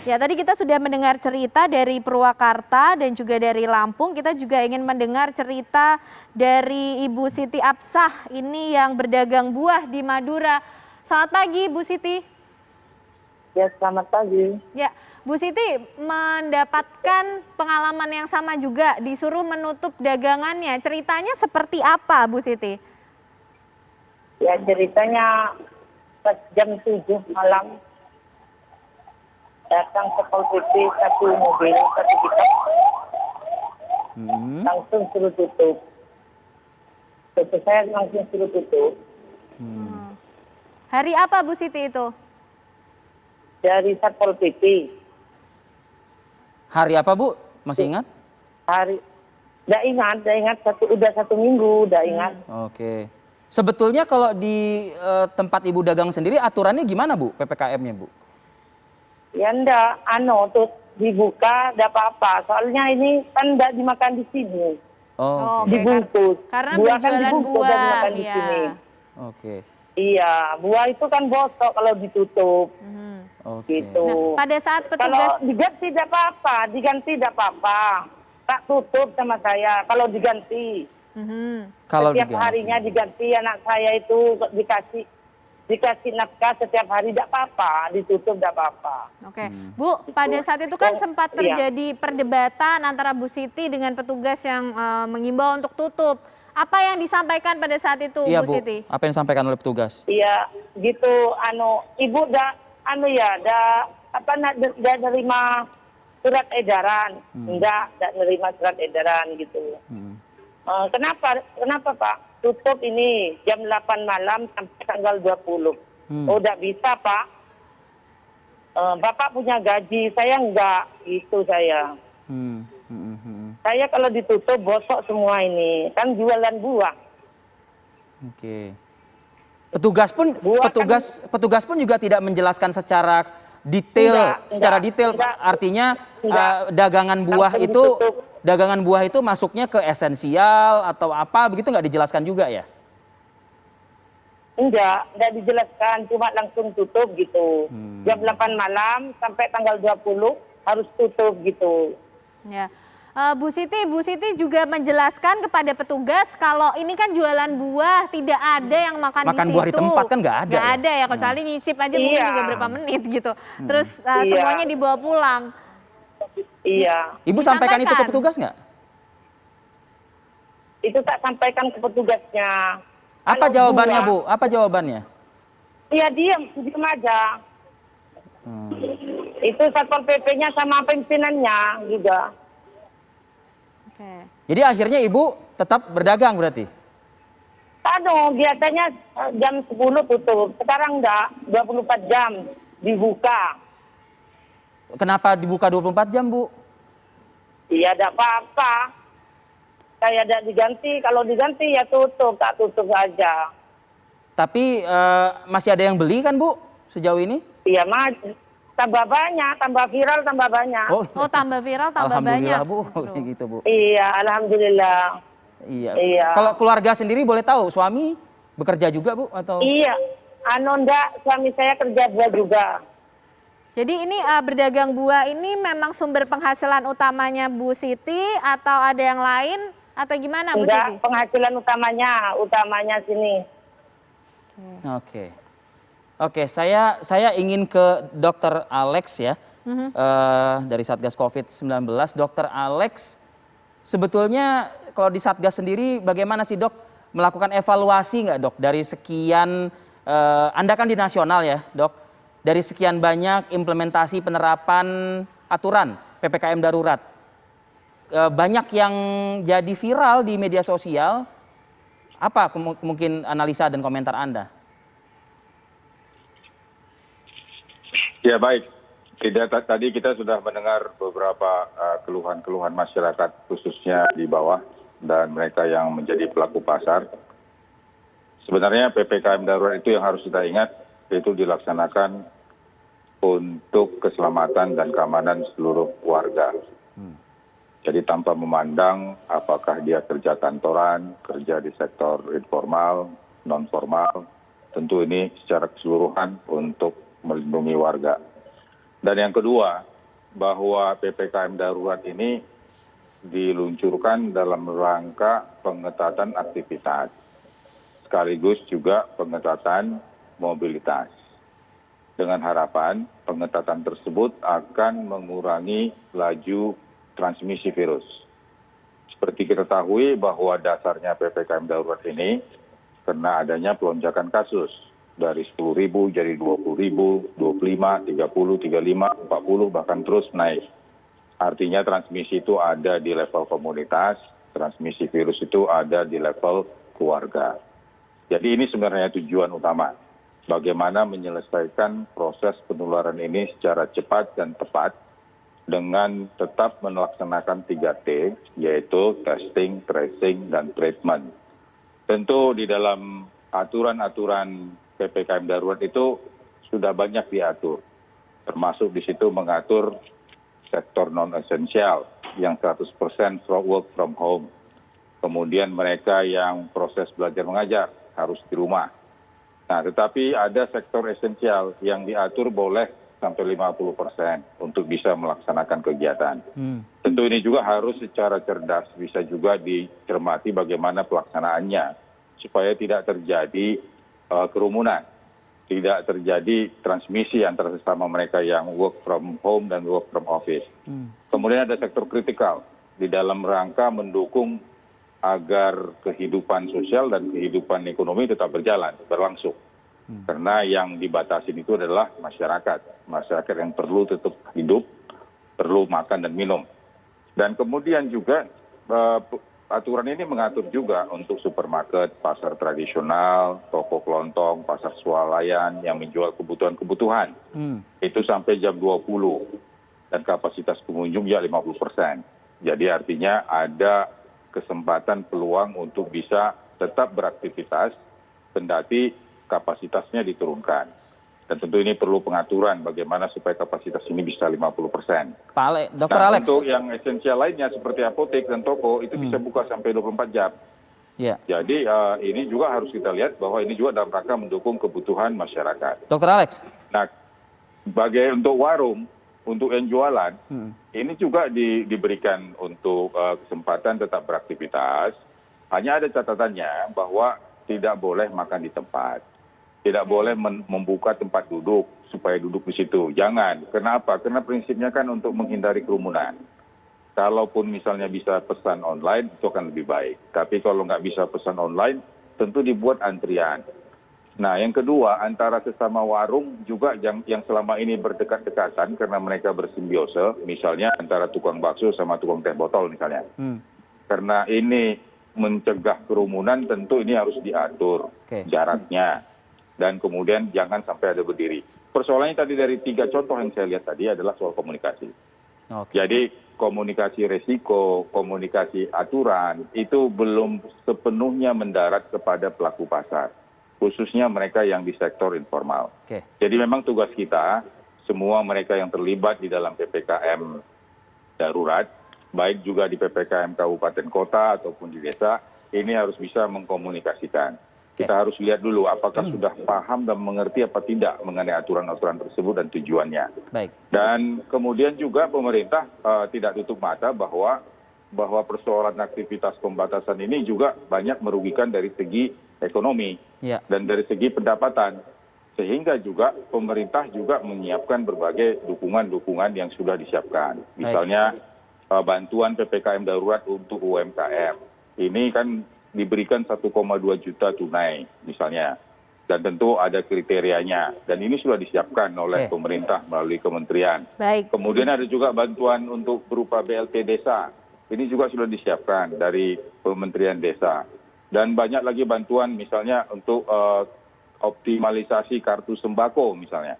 Ya, tadi kita sudah mendengar cerita dari Purwakarta dan juga dari Lampung. Kita juga ingin mendengar cerita dari Ibu Siti Absah ini yang berdagang buah di Madura. Selamat pagi, Bu Siti. Ya, selamat pagi. Ya, Bu Siti mendapatkan pengalaman yang sama juga, disuruh menutup dagangannya. Ceritanya seperti apa, Bu Siti? Ya, ceritanya pas jam 7 malam datang ke Pol PP satu mobil, satu pickup, langsung suruh tutup. Terus saya langsung suruh tutup. Hari apa, Bu Siti, itu? Dari Satpol PP. Hari apa, Bu? Masih ingat? Hari, udah ingat, udah 1 minggu, udah ingat. Oke. Sebetulnya kalau di tempat Ibu dagang sendiri aturannya gimana, Bu, PPKM-nya, Bu? Ya enggak, terus dibuka, enggak apa-apa. Soalnya ini kan enggak dimakan di sini. Oh, oke. Dibungkus. Karena Buah kan berjualan dibungkus, buah, dan dimakan di ya. sini. Oke. Iya, buah itu kan bosok kalau ditutup. Oke. Gitu. Nah, pada saat Kalau petugas diganti tidak apa-apa, diganti tidak apa-apa. Tak tutup sama saya kalau diganti. Kalau Setiap diganti. harinya diganti, anak saya itu dikasih nafkah setiap hari, tidak apa-apa, ditutup tidak apa-apa. Oke, Bu, pada saat itu kan sempat Iya. terjadi perdebatan antara Bu Siti dengan petugas yang mengimbau untuk tutup. Apa yang disampaikan pada saat itu, Iya, Bu Bu. Siti? Apa yang disampaikan oleh petugas? Iya, gitu. Ibu dah nerima surat edaran, enggak nerima surat edaran gitu. Kenapa Pak? Tutup ini jam 8 malam sampai tanggal 20. Oh, udah bisa Pak. Bapak punya gaji, saya enggak, gitu saya. Saya kalau ditutup bosok semua ini, kan jualan buah. Oke. Petugas pun juga tidak menjelaskan secara detail, Enggak. artinya Enggak. dagangan buah itu masuknya ke esensial atau apa begitu, nggak dijelaskan juga ya? Enggak dijelaskan, cuma langsung tutup gitu. Jam 8 malam sampai tanggal 20 harus tutup gitu. Ya. Bu Siti juga menjelaskan kepada petugas kalau ini kan jualan buah, tidak ada yang makan di situ. Buah di tempat kan nggak ada. Nggak ada ya, kecuali nyicip aja mungkin juga berapa menit gitu. Terus semuanya dibawa pulang. Iya. Ibu sampaikan itu ke petugas nggak? Itu tak sampaikan ke petugasnya. Apa Kalau jawabannya, buah, Bu? Apa jawabannya? Iya, diam aja. Itu Satpol PP-nya sama pimpinannya juga. Oke. Jadi akhirnya Ibu tetap berdagang berarti? Biasanya jam 10 tutup. Sekarang enggak, 24 jam dibuka. Kenapa dibuka 24 jam, Bu? Iya, enggak apa-apa. Saya tidak diganti, kalau diganti ya tutup, tak tutup saja. Tapi masih ada yang beli kan, Bu, sejauh ini? Iya, tambah banyak, tambah viral, tambah banyak. Oh, tambah viral, tambah Alhamdulillah, banyak. Bu, gitu, Bu. Iya, alhamdulillah. Iya. Kalau keluarga sendiri boleh tahu, suami bekerja juga, Bu, atau? Iya, enggak, suami saya kerja buah juga. Jadi ini berdagang buah ini memang sumber penghasilan utamanya Bu Siti atau ada yang lain atau gimana, Bu Siti? Enggak, penghasilan utamanya sini. Oke, saya ingin ke Dr. Alex ya, dari Satgas COVID-19. Dr. Alex, sebetulnya kalau di Satgas sendiri bagaimana sih, Dok, melakukan evaluasi nggak, Dok, dari sekian, Anda kan di nasional ya, Dok, dari sekian banyak implementasi penerapan aturan PPKM darurat, banyak yang jadi viral di media sosial, apa mungkin analisa dan komentar Anda? Ya baik, tadi kita sudah mendengar beberapa keluhan-keluhan masyarakat khususnya di bawah dan mereka yang menjadi pelaku pasar. Sebenarnya PPKM darurat itu yang harus kita ingat, itu dilaksanakan untuk keselamatan dan keamanan seluruh warga. Jadi tanpa memandang apakah dia kerja kantoran, kerja di sektor informal, non formal, tentu ini secara keseluruhan untuk melindungi warga. Dan yang kedua, bahwa PPKM darurat ini diluncurkan dalam rangka pengetatan aktivitas, sekaligus juga pengetatan mobilitas. Dengan harapan pengetatan tersebut akan mengurangi laju transmisi virus. Seperti kita ketahui bahwa dasarnya PPKM darurat ini karena adanya pelonjakan kasus dari 10.000 jadi 20.000, 25, 30, 35, 40 bahkan terus naik. Artinya transmisi itu ada di level komunitas, transmisi virus itu ada di level keluarga. Jadi ini sebenarnya tujuan utama. Bagaimana menyelesaikan proses penularan ini secara cepat dan tepat dengan tetap melaksanakan 3T, yaitu testing, tracing, dan treatment. Tentu di dalam aturan-aturan PPKM darurat itu sudah banyak diatur, termasuk di situ mengatur sektor non-esensial yang 100% work from home. Kemudian mereka yang proses belajar mengajar harus di rumah. Nah, tetapi ada sektor esensial yang diatur boleh sampai 50% untuk bisa melaksanakan kegiatan. Tentu ini juga harus secara cerdas, bisa juga dicermati bagaimana pelaksanaannya supaya tidak terjadi kerumunan, tidak terjadi transmisi antara sesama mereka yang work from home dan work from office. Kemudian ada sektor kritikal di dalam rangka mendukung agar kehidupan sosial dan kehidupan ekonomi tetap berlangsung. Karena yang dibatasi itu adalah masyarakat yang perlu tetap hidup, perlu makan dan minum. Dan kemudian juga aturan ini mengatur juga untuk supermarket, pasar tradisional, toko kelontong, pasar swalayan yang menjual kebutuhan-kebutuhan. Itu sampai jam 20 dan kapasitas pengunjung ya 50%. Jadi artinya ada kesempatan peluang untuk bisa tetap beraktivitas kendati kapasitasnya diturunkan. Dan tentu ini perlu pengaturan bagaimana supaya kapasitas ini bisa 50%. Dr. Alex. Untuk yang esensial lainnya seperti apotek dan toko itu bisa buka sampai 24 jam. Ya. Jadi ini juga harus kita lihat bahwa ini juga dalam rangka mendukung kebutuhan masyarakat. Dr. Alex. Nah, untuk warung, untuk yang jualan, ini juga diberikan untuk kesempatan tetap beraktivitas. Hanya ada catatannya bahwa tidak boleh makan di tempat. Tidak boleh membuka tempat duduk supaya duduk di situ. Jangan. Kenapa? Karena prinsipnya kan untuk menghindari kerumunan. Kalaupun misalnya bisa pesan online, itu akan lebih baik. Tapi kalau nggak bisa pesan online, tentu dibuat antrian. Nah, yang kedua, antara sesama warung juga yang selama ini berdekat-dekatan karena mereka bersimbiose, misalnya antara tukang bakso sama tukang teh botol misalnya. Karena ini mencegah kerumunan, tentu ini harus diatur jaraknya. Dan kemudian jangan sampai ada berdiri. Persoalannya tadi dari 3 contoh yang saya lihat tadi adalah soal komunikasi. Jadi komunikasi resiko, komunikasi aturan itu belum sepenuhnya mendarat kepada pelaku pasar, khususnya mereka yang di sektor informal. Jadi memang tugas kita, semua mereka yang terlibat di dalam PPKM darurat, baik juga di PPKM kabupaten kota ataupun di desa, ini harus bisa mengkomunikasikan. Kita harus lihat dulu apakah sudah paham dan mengerti apa tidak mengenai aturan-aturan tersebut dan tujuannya. Dan kemudian juga pemerintah tidak tutup mata bahwa persoalan aktivitas pembatasan ini juga banyak merugikan dari segi ekonomi dan dari segi pendapatan. Sehingga juga pemerintah juga menyiapkan berbagai dukungan-dukungan yang sudah disiapkan. Misalnya bantuan PPKM darurat untuk UMKM. Ini kan diberikan 1,2 juta tunai misalnya. Dan tentu ada kriterianya. Dan ini sudah disiapkan oleh pemerintah melalui kementerian. Kemudian ada juga bantuan untuk berupa BLT desa. Ini juga sudah disiapkan dari Kementerian Desa. Dan banyak lagi bantuan misalnya untuk optimalisasi kartu sembako misalnya.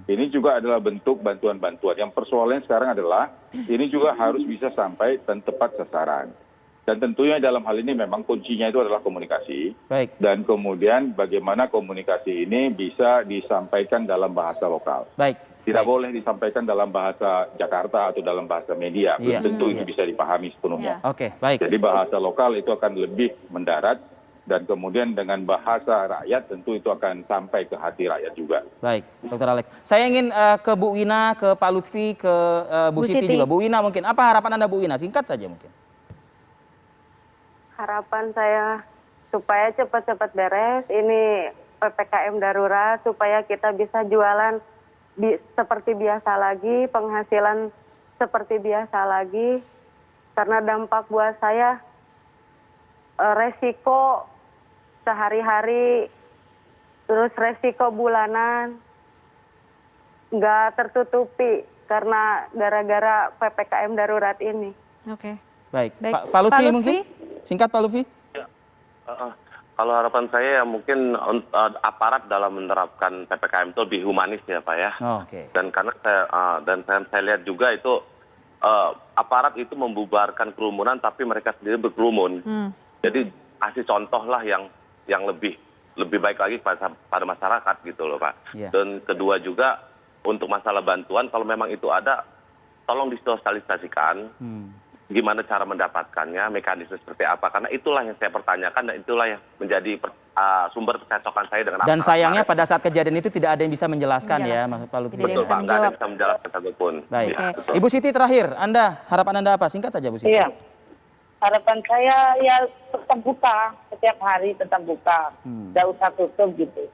Ini juga adalah bentuk bantuan-bantuan. Yang persoalannya sekarang adalah ini juga harus bisa sampai dan tepat sasaran. Dan tentunya dalam hal ini memang kuncinya itu adalah komunikasi. Dan kemudian bagaimana komunikasi ini bisa disampaikan dalam bahasa lokal. Tidak boleh disampaikan dalam bahasa Jakarta atau dalam bahasa media. Belum tentu itu bisa dipahami sepenuhnya. Jadi bahasa lokal itu akan lebih mendarat dan kemudian dengan bahasa rakyat tentu itu akan sampai ke hati rakyat juga. Baik, Dr. Alex. Saya ingin ke Bu Wina, ke Pak Lutfi, ke Bu Siti juga. Bu Wina mungkin, apa harapan Anda Bu Wina? Singkat saja mungkin. Harapan saya supaya cepat-cepat beres ini PPKM darurat, supaya kita bisa jualan seperti biasa lagi, penghasilan seperti biasa lagi. Karena dampak buat saya resiko sehari-hari, terus resiko bulanan nggak tertutupi karena gara-gara PPKM darurat ini. Oke. Baik, Baik. Pak Lutfi Pak mungkin? Singkat Pak Lutfi. Kalau harapan saya ya mungkin aparat dalam menerapkan PPKM itu lebih humanis ya Pak ya. Oh, oke. Dan karena saya lihat juga itu aparat itu membubarkan kerumunan tapi mereka sendiri berkerumun. Jadi kasih contoh lah yang lebih baik lagi pada masyarakat gitu loh Pak. Yeah. Dan kedua juga untuk masalah bantuan kalau memang itu ada tolong disosialisasikan. Gimana cara mendapatkannya, mekanisme seperti apa. Karena itulah yang saya pertanyakan dan itulah yang menjadi sumber kecocokan saya dengan Dan sayangnya pada saat kejadian itu tidak ada yang bisa menjelaskan ya Mas Pak Lutfi. Tidak ada yang Betul bisa Pak, nggak ada menjawab. yang bisa menjelaskan satupun. Baik. Ya, betul. Ibu Siti terakhir, harapan Anda apa? Singkat saja Bu Siti. Iya. Harapan saya ya tetap buka, setiap hari tetap buka. Nggak usah tutup gitu.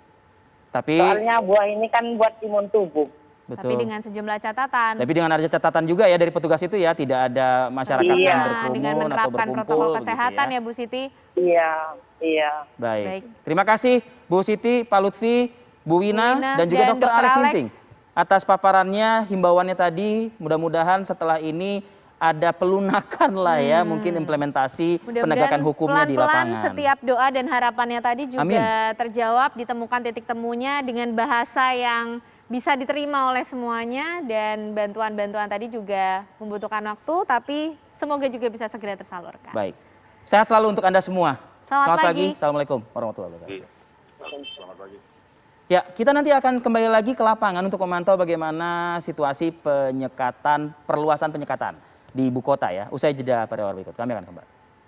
Tapi Soalnya buah ini kan buat imun tubuh. Tapi betul. dengan sejumlah catatan. Tapi dengan ada catatan juga ya dari petugas itu ya, tidak ada masyarakat Iya. yang Dengan berkerumun atau menerapkan berkumpul. protokol begitu kesehatan ya. ya Bu Siti. Iya, iya. Baik. Baik. Terima kasih Bu Siti, Pak Lutfi, Bu Wina, dan juga dan Dr. Dr. Alex Alex. Ginting atas paparannya, himbauannya tadi. Mudah-mudahan setelah ini ada pelunakan lah ya, mungkin implementasi penegakan hukumnya di pelan-pelan lapangan. setiap doa dan harapannya tadi juga Amin. terjawab, ditemukan titik temunya dengan bahasa yang bisa diterima oleh semuanya, dan bantuan-bantuan tadi juga membutuhkan waktu, tapi semoga juga bisa segera tersalurkan. Baik. Sehat selalu untuk Anda semua. Selamat pagi. Assalamualaikum warahmatullahi wabarakatuh. Ya, kita nanti akan kembali lagi ke lapangan untuk memantau bagaimana situasi penyekatan, perluasan penyekatan di ibu kota ya. Usai jeda pada waktu berikut. Kami akan kembali.